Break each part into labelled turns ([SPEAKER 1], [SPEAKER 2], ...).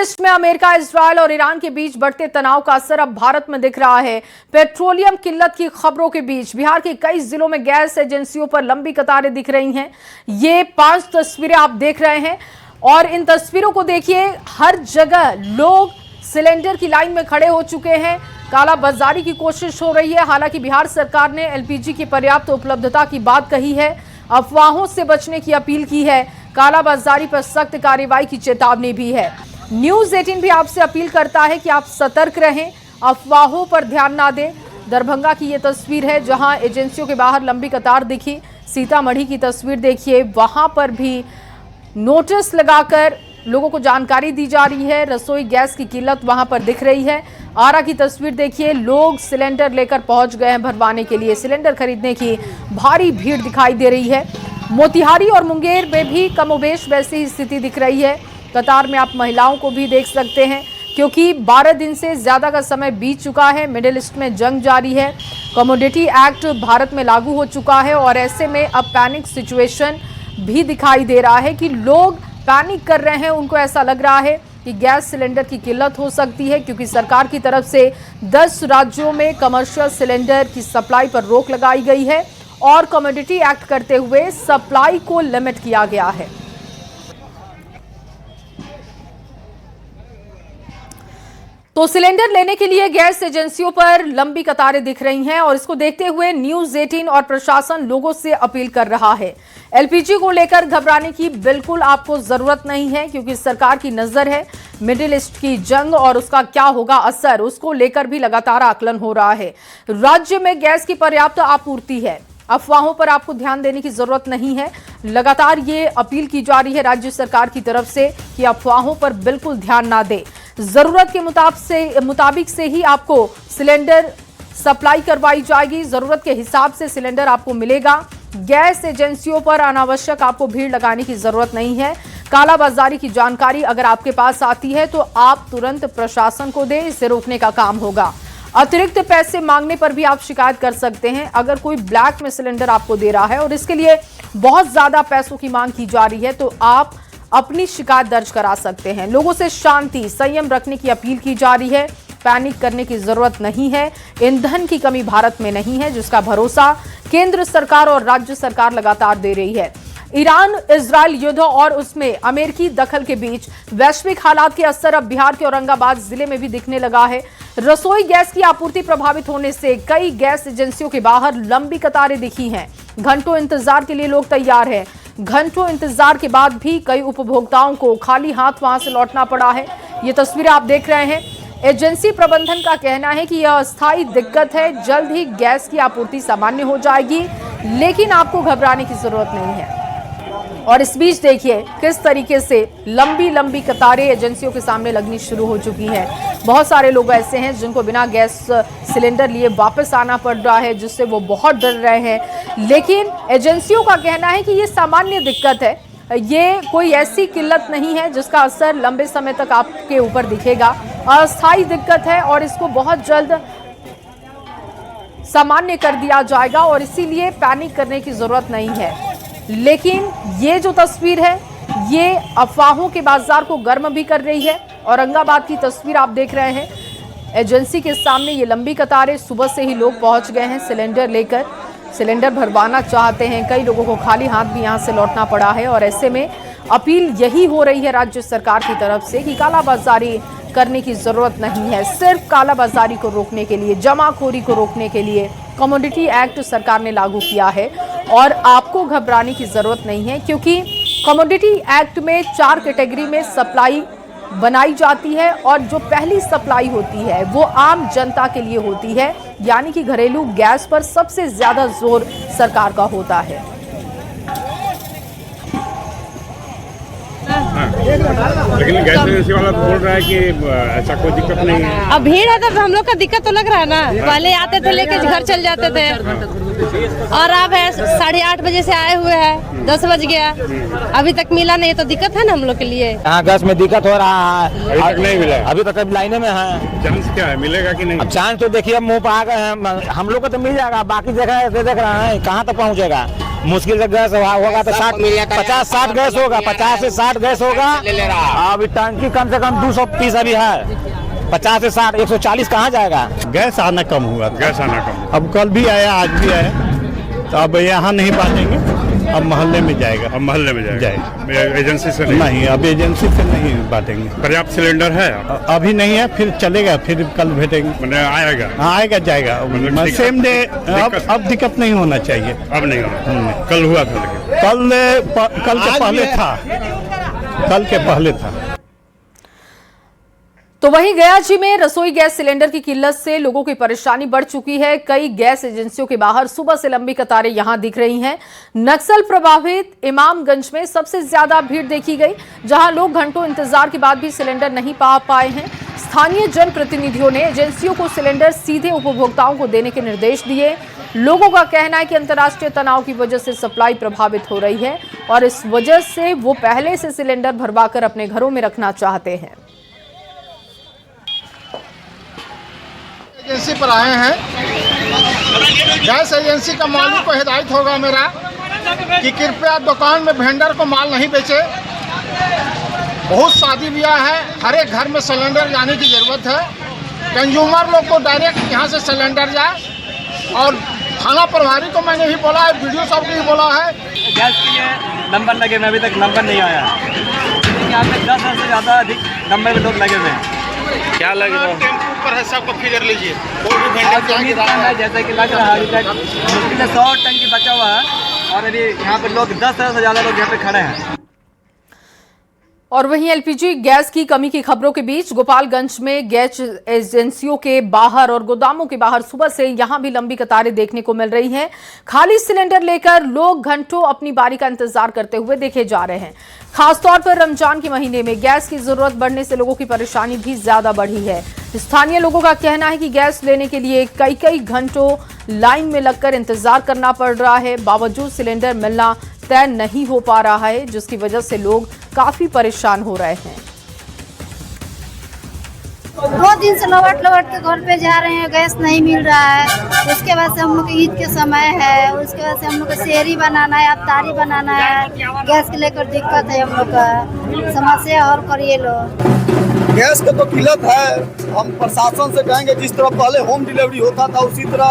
[SPEAKER 1] East में America, Israel और Iran के बीच बढ़ते तनाव का असर अब भारत में दिख रहा है। पेट्रोलियम किल्लत की खबरों के बीच बिहार के कई जिलों में गैस एजेंसियों पर लंबी कतारें दिख रही हैं। ये 5 तस्वीरें आप देख रहे हैं और इन तस्वीरों को देखिए, हर जगह लोग सिलेंडर की लाइन में खड़े हो चुके हैं। कालाबाजारी की कोशिश हो रही है। हालांकि बिहार सरकार ने एलपीजी की पर्याप्त उपलब्धता की बात कही है, अफवाहों से बचने की अपील की है, कालाबाजारी पर सख्त कार्रवाई की चेतावनी भी है। न्यूज़ 18 भी आपसे अपील करता है कि आप सतर्क रहें, अफवाहों पर ध्यान ना दें। दरभंगा की ये तस्वीर है जहां एजेंसियों के बाहर लंबी कतार दिखी। सीतामढ़ी की तस्वीर देखिए, वहां पर भी नोटिस लगाकर लोगों को जानकारी दी जा रही है। रसोई गैस की किल्लत वहां पर दिख रही है। आरा की तस्वीर देखिए, लोग सिलेंडर लेकर पहुंच गए हैं भरवाने के लिए। सिलेंडर खरीदने की भारी भीड़ दिखाई दे रही है। मोतिहारी और मुंगेर में भी कमोबेश वैसी ही स्थिति दिख रही है। कतार में आप महिलाओं को भी देख सकते हैं, क्योंकि 12 दिन से ज्यादा का समय बीत चुका है। मिडिल ईस्ट में जंग जारी है। कमोडिटी एक्ट भारत में लागू हो चुका है और ऐसे में अब पैनिक सिचुएशन भी दिखाई दे रहा है कि लोग पैनिक कर रहे हैं। उनको ऐसा लग रहा है कि गैस सिलेंडर की किल्लत हो सकती है, क्योंकि सरकार की तरफ से 10 राज्यों में कमर्शियल सिलेंडर की सप्लाई पर रोक लगाई गई है और कमोडिटी एक्ट करते हुए सप्लाई को लिमिट किया गया है। तो सिलेंडर लेने के लिए गैस एजेंसियों पर लंबी कतारें दिख रही हैं और इसको देखते हुए न्यूज़ 18 और प्रशासन लोगों से अपील कर रहा है। एलपीजी को लेकर घबराने की बिल्कुल आपको जरूरत नहीं है, क्योंकि सरकार की नजर है। मिडिल ईस्ट की जंग और उसका क्या होगा असर, उसको लेकर भी लगातार आकलन हो रहा है। राज्य में गैस की पर्याप्त आपूर्ति है, अफवाहों पर आपको ध्यान देने की जरूरत नहीं है। लगातार ये अपील की जा रही है राज्य सरकार की तरफ से कि अफवाहों पर बिल्कुल ध्यान ना दे। जरूरत के मुताबिक से ही आपको सिलेंडर सप्लाई करवाई जाएगी। जरूरत के हिसाब से सिलेंडर आपको मिलेगा। गैस एजेंसियों पर अनावश्यक आपको भीड़ लगाने की जरूरत नहीं है। कालाबाजारी की जानकारी अगर आपके पास आती है तो आप तुरंत प्रशासन को दें, इसे रोकने का काम होगा। अतिरिक्त पैसे मांगने पर भी आप शिकायत कर सकते हैं। अगर कोई ब्लैक में सिलेंडर आपको दे रहा है और इसके लिए बहुत ज्यादा पैसों की मांग की जा रही है, तो आप अपनी शिकायत दर्ज करा सकते हैं। लोगों से शांति, संयम रखने की अपील की जा रही है। पैनिक करने की जरूरत नहीं है। ईंधन की कमी भारत में नहीं है, जिसका भरोसा केंद्र सरकार और राज्य सरकार लगातार दे रही है। ईरान इजरायल युद्ध और उसमें अमेरिकी दखल के बीच वैश्विक हालात के असर अब बिहार के औरंगाबाद जिले में भी दिखने लगा है। रसोई गैस की आपूर्ति प्रभावित होने से कई गैस एजेंसियों के बाहर लंबी कतारें दिखी हैं। घंटों इंतजार के लिए लोग तैयार हैं। घंटों इंतजार के बाद भी कई उपभोक्ताओं को खाली हाथ वहां से लौटना पड़ा है। ये तस्वीरें आप देख रहे हैं। एजेंसी प्रबंधन का कहना है कि यह अस्थायी दिक्कत है, जल्द ही गैस की आपूर्ति सामान्य हो जाएगी, लेकिन आपको घबराने की जरूरत नहीं है। और इस बीच देखिए किस तरीके से लंबी लंबी कतारें एजेंसियों के सामने लगनी शुरू हो चुकी हैं। बहुत सारे लोग ऐसे हैं जिनको बिना गैस सिलेंडर लिए वापस आना पड़ रहा है, जिससे वो बहुत डर रहे हैं। लेकिन एजेंसियों का कहना है कि ये सामान्य दिक्कत है, ये कोई ऐसी किल्लत नहीं है जिसका असर लंबे समय तक आपके ऊपर दिखेगा। अस्थायी दिक्कत है और इसको बहुत जल्द सामान्य कर दिया जाएगा और इसीलिए पैनिक करने की जरूरत नहीं है। लेकिन ये जो तस्वीर है, ये अफवाहों के बाजार को गर्म भी कर रही है। औरंगाबाद की तस्वीर आप देख रहे हैं। एजेंसी के सामने ये लंबी कतारें, सुबह से ही लोग पहुंच गए हैं सिलेंडर लेकर, सिलेंडर भरवाना चाहते हैं। कई लोगों को खाली हाथ भी यहां से लौटना पड़ा है और ऐसे में अपील यही हो रही है राज्य सरकार की तरफ से कि कालाबाजारी करने की जरूरत नहीं है। सिर्फ कालाबाजारी को रोकने के लिए, जमाखोरी को रोकने के लिए कमोडिटी एक्ट सरकार ने लागू किया है और आपको घबराने की जरूरत नहीं है, क्योंकि कमोडिटी एक्ट में 4 कैटेगरी में सप्लाई बनाई जाती है और जो पहली सप्लाई होती है वो आम जनता के लिए होती है, यानी कि घरेलू गैस पर सबसे ज्यादा जोर सरकार का होता है।
[SPEAKER 2] लेकिन गैस एजेंसी वाला बोल रहा है कि ऐसा कोई दिक्कत नहीं है।
[SPEAKER 3] अब भीड़ है तो हम लोग का दिक्कत तो लग रहा है ना। पहले आते थे लेके घर चल जाते थे और अब है 8:30 बजे से आए हुए हैं, 10 बज गया, अभी तक मिला नहीं, तो दिक्कत है ना हम लोग के लिए।
[SPEAKER 4] यहाँ गैस में दिक्कत हो रहा है,
[SPEAKER 2] अभी तक नहीं मिला।
[SPEAKER 4] अभी तक लाइने में है।
[SPEAKER 2] चांस क्या है, मिलेगा कि नहीं?
[SPEAKER 4] अब चांस तो देखिए मुँह पर आ गए हैं, हम लोग को तो मिल जाएगा, बाकी देख रहे हैं कहाँ तक पहुँचेगा। मुश्किल से गैस होगा तो 50-60 गैस होगा, 50 से 60 गैस होगा। अभी टंकी कम से कम 200 पीस अभी है, 50 से 60, 140 कहाँ जाएगा।
[SPEAKER 5] गैस आना कम हुआ,
[SPEAKER 2] गैस आना कम।
[SPEAKER 5] अब कल भी आया, आज भी आया, तो अब यहाँ नहीं बांटेंगे, अब मोहल्ले में जाएगा।
[SPEAKER 2] अब मोहल्ले में जाएगा, एजेंसी से
[SPEAKER 5] नहीं, अब एजेंसी से नहीं बांटेंगे।
[SPEAKER 2] पर्याप्त सिलेंडर है
[SPEAKER 5] अभी नहीं है, फिर चलेगा, फिर कल भेटेंगे।
[SPEAKER 2] मैंने आएगा,
[SPEAKER 5] हाँ आएगा जाएगा, सेम डे। अब दिक्कत नहीं होना चाहिए,
[SPEAKER 2] अब नहीं होना। कल हुआ था, लेकिन
[SPEAKER 5] कल के पहले था, कल के पहले था।
[SPEAKER 1] तो वहीं गयाजी में रसोई गैस सिलेंडर की किल्लत से लोगों की परेशानी बढ़ चुकी है। कई गैस एजेंसियों के बाहर सुबह से लंबी कतारें यहां दिख रही हैं। नक्सल प्रभावित इमामगंज में सबसे ज्यादा भीड़ देखी गई, जहां लोग घंटों इंतजार के बाद भी सिलेंडर नहीं पा पाए हैं। स्थानीय जनप्रतिनिधियों ने एजेंसियों को सिलेंडर सीधे उपभोक्ताओं को देने के निर्देश दिए। लोगों का कहना है कि अंतर्राष्ट्रीय तनाव की वजह से सप्लाई प्रभावित हो रही है और इस वजह से वो पहले से सिलेंडर भरवाकर अपने घरों में रखना चाहते हैं।
[SPEAKER 6] एजेंसी पर आए हैं। गैस एजेंसी का मालिक को हिदायत होगा मेरा कि कृपया दुकान में वेंडर को माल नहीं बेचे। बहुत शादी ब्याह है, हर एक घर में सिलेंडर जाने की ज़रूरत है। कंज्यूमर लोग को डायरेक्ट यहाँ से सिलेंडर जाए। और थाना प्रभारी को मैंने भी बोला है, वीडियो साहब को भी बोला है।
[SPEAKER 7] गैस के लिए नंबर लगे में अभी तक नंबर नहीं आया। यहाँ पे 10 से ज़्यादा अधिक नंबर में लोग लगे हुए हैं।
[SPEAKER 2] क्या लगे
[SPEAKER 6] टेम्पो पर है, सबको फिगर लीजिए। कोई भी वेंडर
[SPEAKER 7] जैसे कि लग रहा है अभी तक मुश्किल 100 टंकी बचा हुआ है और अभी यहाँ पे लोग 10 से ज़्यादा लोग यहाँ पे खड़े हैं।
[SPEAKER 1] और वहीं एलपीजी गैस की कमी की खबरों के बीच गोपालगंज में गैस एजेंसियों के बाहर और गोदामों के बाहर सुबह से यहां भी लंबी कतारें देखने को मिल रही हैं। खाली सिलेंडर लेकर लोग घंटों अपनी बारी का इंतजार करते हुए देखे जा रहे हैं। खासतौर पर रमजान के महीने में गैस की जरूरत बढ़ने से लोगों की परेशानी भी ज्यादा बढ़ी है। स्थानीय लोगों का कहना है कि गैस लेने के लिए कई घंटों लाइन में लगकर इंतजार करना पड़ रहा है। बावजूद सिलेंडर मिलना तय नहीं हो पा रहा है, जिसकी वजह से लोग काफी परेशान हो रहे हैं।
[SPEAKER 8] 2 दिन से लौट के घर पे जा रहे हैं, गैस नहीं मिल रहा है। उसके बाद से हम लोग ईद के समय है, उसके बाद से हम लोग को सेहरी बनाना है, अफ्तारी बनाना है। गैस के लेकर दिक्कत है, हम लोग का समस्या और करिए लोग।
[SPEAKER 9] गैस का तो किल्लत है। हम प्रशासन से कहेंगे जिस तरह पहले होम डिलीवरी होता था उसी तरह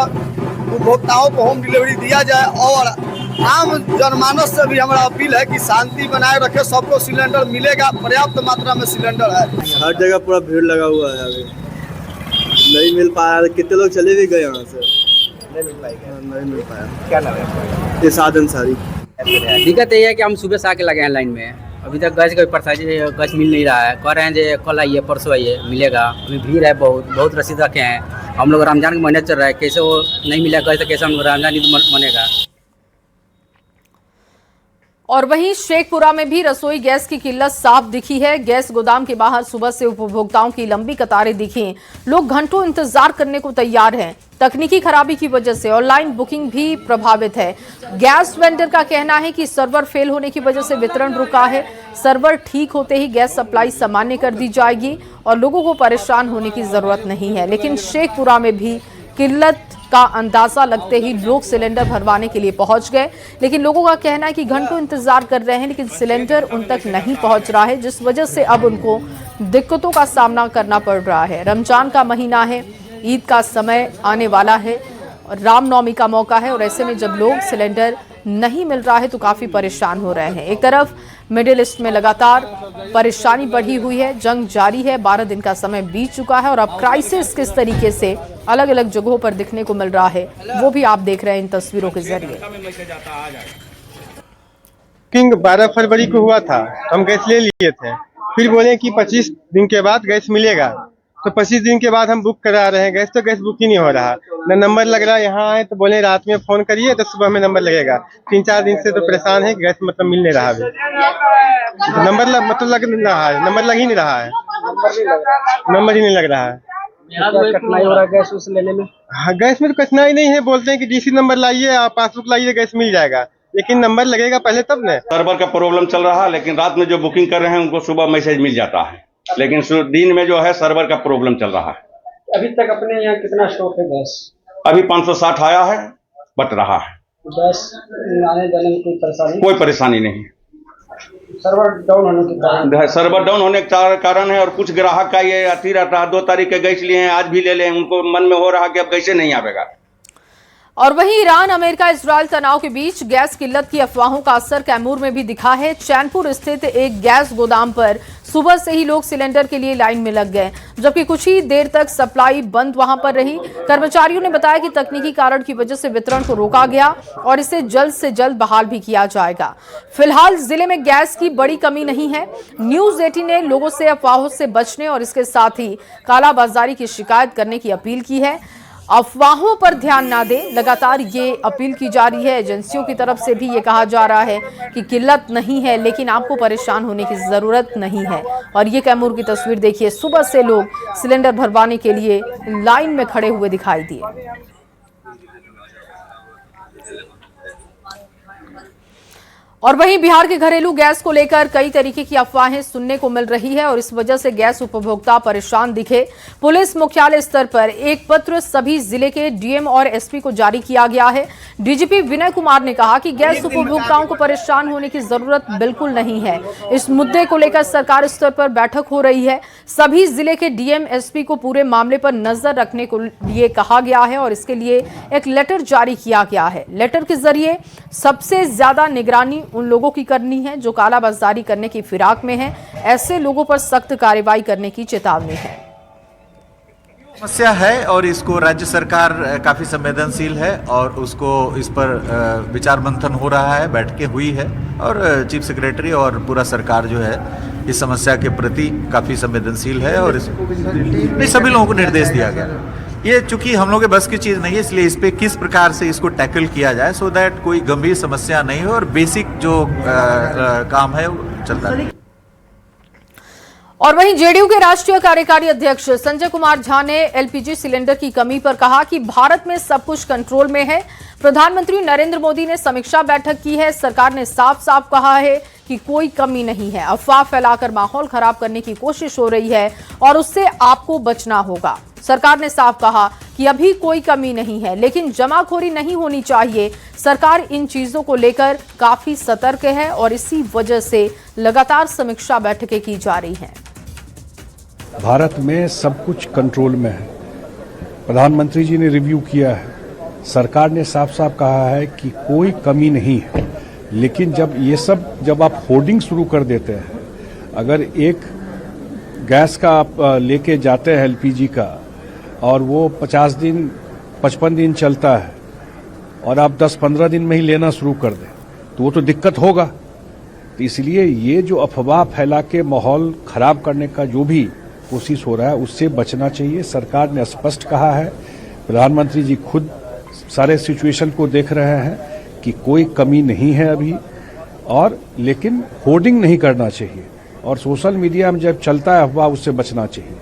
[SPEAKER 9] उपभोक्ताओं को होम डिलीवरी दिया जाए। और आम जनमानस से भी हमारा अपील है कि शांति बनाए रखे, सबको सिलेंडर मिलेगा, पर्याप्त मात्रा में सिलेंडर है।
[SPEAKER 10] हर जगह पूरा भीड़ लगा हुआ है, अभी नहीं मिल पाया। कितने लोग चले भी गए यहाँ से, नहीं मिल पाया।
[SPEAKER 4] क्या नाम है?
[SPEAKER 10] इरशाद अंसारी।
[SPEAKER 7] दिक्कत ये है कि हम सुबह से आके लगे हैं लाइन में, अभी तक गैस का परेशानी, गैस मिल नहीं रहा है। कह रहे हैं जो कल आइए परसों आइए मिलेगा। अभी भीड़ है, बहुत रसीद रखे हैं। हम लोग रमजान का महीना चल रहा है, कैसे वो नहीं मिला गैस तो कैसे हम रमजान ईद मनेगा।
[SPEAKER 1] और वहीं शेखपुरा में भी रसोई गैस की किल्लत साफ दिखी है। गैस गोदाम के बाहर सुबह से उपभोक्ताओं की लंबी कतारें दिखी। लोग घंटों इंतजार करने को तैयार हैं। तकनीकी खराबी की वजह से ऑनलाइन बुकिंग भी प्रभावित है। गैस वेंडर का कहना है कि सर्वर फेल होने की वजह से वितरण रुका है। सर्वर ठीक होते ही गैस सप्लाई सामान्य कर दी जाएगी और लोगों को परेशान होने की जरूरत नहीं है। लेकिन शेखपुरा में भी किल्लत का अंदाजा लगते ही लोग सिलेंडर भरवाने के लिए पहुंच गए। लेकिन लोगों का कहना है कि घंटों इंतजार कर रहे हैं, लेकिन सिलेंडर उन तक नहीं पहुंच रहा है, जिस वजह से अब उनको दिक्कतों का सामना करना पड़ रहा है। रमजान का महीना है, ईद का समय आने वाला है, रामनवमी का मौका है और ऐसे में जब लोग सिलेंडर नहीं मिल रहा है तो काफ़ी परेशान हो रहे हैं। एक तरफ मिडिल ईस्ट में लगातार परेशानी बढ़ी हुई है, जंग जारी है, 12 दिन का समय बीत चुका है और अब क्राइसिस किस तरीके से अलग अलग जगहों पर दिखने को मिल रहा है वो भी आप देख रहे हैं इन तस्वीरों के जरिए।
[SPEAKER 6] किंग 12 फरवरी को हुआ था, हम गैस ले लिए थे। फिर बोले कि 25 दिन के बाद गैस मिलेगा, तो 25 दिन के बाद हम बुक करा रहे हैं गैस, तो गैस बुक ही नहीं हो रहा, न नंबर लग रहा। यहाँ आए तो बोले रात में फोन करिए तो सुबह में नंबर लगेगा। 3-4 दिन से तो परेशान है, गैस मतलब मिल नहीं रहा अभी। नंबर लग नहीं रहा है, नंबर लग ही नहीं रहा है, नंबर ही नहीं लग रहा है।
[SPEAKER 7] कठिनाई हो रहा है गैस उस लेने में।
[SPEAKER 6] हाँ, गैस में तो कठिनाई नहीं है, बोलते हैं कि डीसी नंबर लाइए, आप पासबुक लाइए, गैस मिल जाएगा, लेकिन नंबर लगेगा पहले तब न।
[SPEAKER 2] सर्वर का प्रॉब्लम चल रहा है, लेकिन रात में जो बुकिंग कर रहे हैं उनको सुबह मैसेज मिल जाता है, लेकिन दिन में जो है सर्वर का प्रॉब्लम चल रहा है।
[SPEAKER 7] अभी तक अपने यहाँ कितना स्टॉक है गैस?
[SPEAKER 2] अभी 560 आया है, बट रहा है।
[SPEAKER 7] गैस आने जाने में
[SPEAKER 2] कोई परेशानी नहीं।
[SPEAKER 7] सर्वर डाउन होने के कारण
[SPEAKER 2] सर्वर डाउन होने का कारण है और कुछ ग्राहक का ये अति रहता है, 2 तारीख के गैस लिए हैं, आज भी ले लें, उनको मन में हो रहा कि अब कैसे नहीं आवेगा।
[SPEAKER 1] और वहीं ईरान अमेरिका इजरायल तनाव के बीच गैस किल्लत की अफवाहों का असर कैमूर में भी दिखा है। चैनपुर स्थित एक गैस गोदाम पर सुबह से ही लोग सिलेंडर के लिए लाइन में लग गए, जबकि कुछ ही देर तक सप्लाई बंद वहां पर रही। कर्मचारियों ने बताया कि तकनीकी कारण की वजह से वितरण को रोका गया और इसे जल्द से जल्द बहाल भी किया जाएगा। फिलहाल जिले में गैस की बड़ी कमी नहीं है। न्यूज 18 ने लोगों से अफवाहों से बचने और इसके साथ ही कालाबाजारी की शिकायत करने की अपील की है। अफवाहों पर ध्यान ना दें, लगातार ये अपील की जा रही है। एजेंसियों की तरफ से भी ये कहा जा रहा है कि किल्लत नहीं है, लेकिन आपको परेशान होने की जरूरत नहीं है। और ये कैमूर की तस्वीर देखिए, सुबह से लोग सिलेंडर भरवाने के लिए लाइन में खड़े हुए दिखाई दिए। और वहीं बिहार के घरेलू गैस को लेकर कई तरीके की अफवाहें सुनने को मिल रही है और इस वजह से गैस उपभोक्ता परेशान दिखे। पुलिस मुख्यालय स्तर पर एक पत्र सभी जिले के डीएम और एसपी को जारी किया गया है। डीजीपी विनय कुमार ने कहा कि गैस उपभोक्ताओं को परेशान होने की जरूरत बिल्कुल नहीं है। इस मुद्दे को लेकर सरकार स्तर पर बैठक हो रही है। सभी जिले के डीएम एसपी को पूरे मामले पर नजर रखने को लिए कहा गया है और इसके लिए एक लेटर जारी किया गया है। लेटर के जरिए सबसे ज्यादा निगरानी उन लोगों की करनी है जो कालाबाजारी करने की फिराक में हैं। ऐसे लोगों पर सख्त कार्रवाई करने की चेतावनी है।
[SPEAKER 11] समस्या है और इसको राज्य सरकार काफ़ी संवेदनशील है और उसको इस पर विचार मंथन हो रहा है, बैठकें हुई है और चीफ सेक्रेटरी और पूरा सरकार जो है इस समस्या के प्रति काफ़ी संवेदनशील है और नहीं सभी लोगों को निर्देश दिया गया। ये चूंकि हम लोग के बस की चीज़ नहीं है, इसलिए इस पे किस प्रकार से इसको टैकल किया जाए सो दैट कोई गंभीर समस्या नहीं हो और बेसिक जो काम है वो चलता रहे।
[SPEAKER 1] और वहीं जेडीयू के राष्ट्रीय कार्यकारी अध्यक्ष संजय कुमार झा ने एलपीजी सिलेंडर की कमी पर कहा कि भारत में सब कुछ कंट्रोल में है। प्रधानमंत्री नरेंद्र मोदी ने समीक्षा बैठक की है। सरकार ने साफ साफ कहा है कि कोई कमी नहीं है। अफवाह फैलाकर माहौल खराब करने की कोशिश हो रही है और उससे आपको बचना होगा। सरकार ने साफ कहा कि अभी कोई कमी नहीं है, लेकिन जमाखोरी नहीं होनी चाहिए। सरकार इन चीजों को लेकर काफी सतर्क है और इसी वजह से लगातार समीक्षा बैठकें की जा रही हैं।
[SPEAKER 5] भारत में सब कुछ कंट्रोल में है। प्रधानमंत्री जी ने रिव्यू किया है, सरकार ने साफ साफ कहा है कि कोई कमी नहीं है। लेकिन जब आप होर्डिंग शुरू कर देते हैं, अगर एक गैस का आप लेके जाते हैं एलपीजी का और वो 50 दिन 55 दिन चलता है और आप 10-15 दिन में ही लेना शुरू कर दें तो वो तो दिक्कत होगा। तो इसलिए ये जो अफवाह फैला के माहौल खराब करने का जो भी कोशिश हो रहा है उससे बचना चाहिए। सरकार ने स्पष्ट कहा है, प्रधानमंत्री जी खुद सारे सिचुएशन को देख रहे हैं कि कोई कमी नहीं है अभी, और लेकिन होर्डिंग नहीं करना चाहिए और सोशल मीडिया में जब चलता है अफवाह उससे बचना चाहिए।